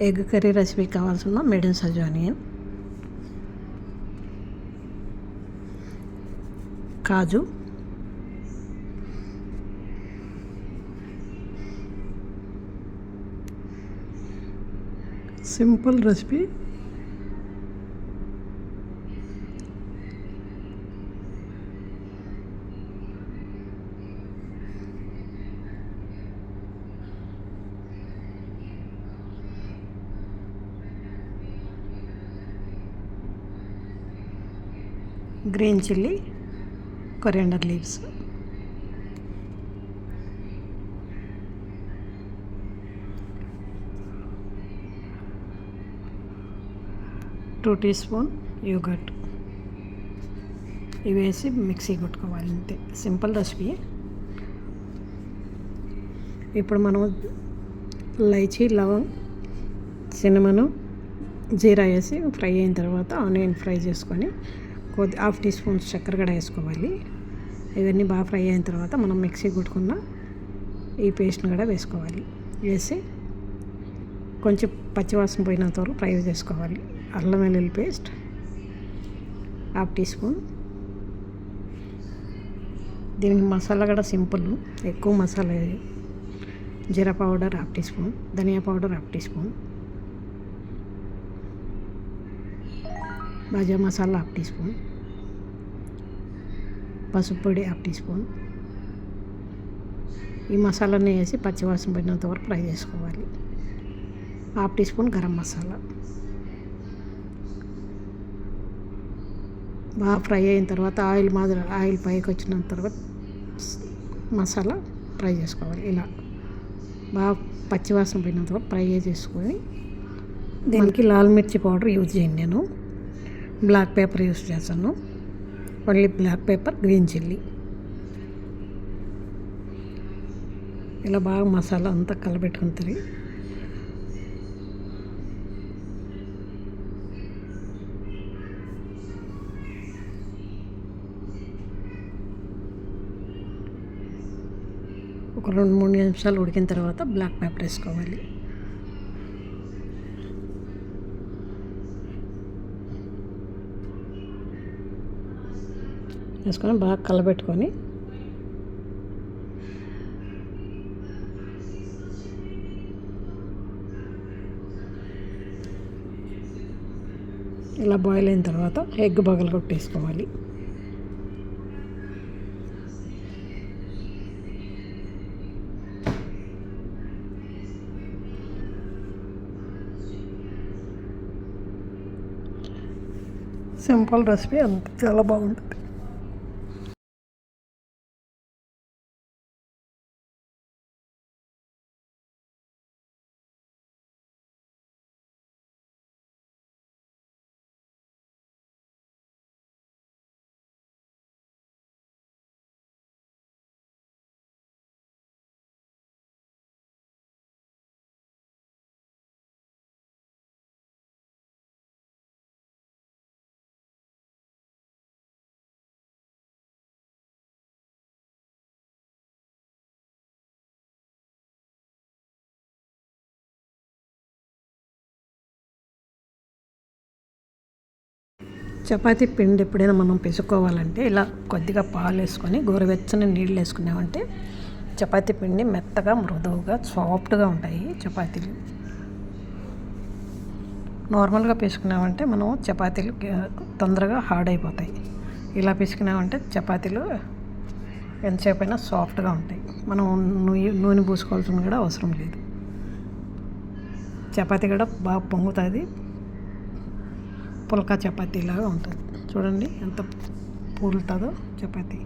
Egg curry recipe కావాల్సిన medium size onion, కాజు, simple recipe. Green chilli, coriander leaves, two teaspoon yogurt. ఇవి వేసి mixie కొట్టుకోవాలి, అంతే. Simple recipe. ఇప్పుడు మనం ఇలైచీ, లవంగ్, సిన్నమను, జీరా వేసి ఫ్రై అయిన తర్వాత ఆనియన్ ఫ్రై చేసుకొని హాఫ్ టీ స్పూన్ చక్కెర కూడా వేసుకోవాలి. ఇవన్నీ బాగా ఫ్రై అయిన తర్వాత మనం మిక్సీ కొట్టుకున్న ఈ పేస్ట్ని కూడా వేసుకోవాలి. వేసి కొంచెం పచ్చివాసన పోయినంత వరకు ఫ్రై చేసుకోవాలి. అల్లం వెల్లుల్లి పేస్ట్ హాఫ్ టీ స్పూన్. దీనికి మసాలా కూడా సింపుల్, ఎక్కువ మసాలా. జీరా పౌడర్ హాఫ్ టీ స్పూన్, ధనియా పౌడర్ హాఫ్ టీ స్పూన్, బాజా మసాలా హాఫ్ టీ స్పూన్, పసుపు పొడి హాఫ్ టీ స్పూన్. ఈ మసాలాని వేసి పచ్చివాసన పోయినంత వరకు ఫ్రై చేసుకోవాలి. Half teaspoon garam masala. బాగా ఫ్రై అయిన తర్వాత ఆయిల్ పైకి వచ్చిన తర్వాత మసాలా ఫ్రై చేసుకోవాలి. ఇలా బాగా పచ్చివాసన పోయినంత వరకు ఫ్రై చేసుకొని దీనికి లాల్ మిర్చి పౌడర్ యూజ్ చేయండి. నేను బ్లాక్ పేపర్ యూజ్ చేస్తాను. Only black pepper, green chilli. ఇలా బాగా మసాలా అంతా కలబెట్టుకుంటుంది. ఒక 2-3 నిమిషాలు ఉడికిన తర్వాత బ్లాక్ పేపర్ వేసుకోవాలి. వేసుకొని బాగా కలబెట్టుకొని ఇలా బాయిల్ అయిన తర్వాత ఎగ్ బగలు కొట్టేసుకోవాలి. సింపుల్ రెసిపీ, అంత చాలా బాగుంటుంది. చపాతీ పిండి ఎప్పుడైనా మనం పిసుకోవాలంటే ఇలా కొద్దిగా పాలు వేసుకొని గోరువెచ్చని నీళ్ళు వేసుకున్నామంటే చపాతీ పిండి మెత్తగా, మృదువుగా, సాఫ్ట్గా ఉంటాయి చపాతీలు. నార్మల్గా పిసుకున్నామంటే మనం చపాతీలు తొందరగా హార్డ్ అయిపోతాయి. ఇలా పిసుకున్నామంటే చపాతీలు ఎంతసేపు అయినా సాఫ్ట్గా ఉంటాయి. మనం నూనె పూసుకోవాల్సిన కూడా అవసరం లేదు. చపాతీ కూడా బాగా పొంగుతుంది, పుల్కా చపాతీలాగా ఉంటుంది. చూడండి ఎంత పూలుతుందో చపాతీ.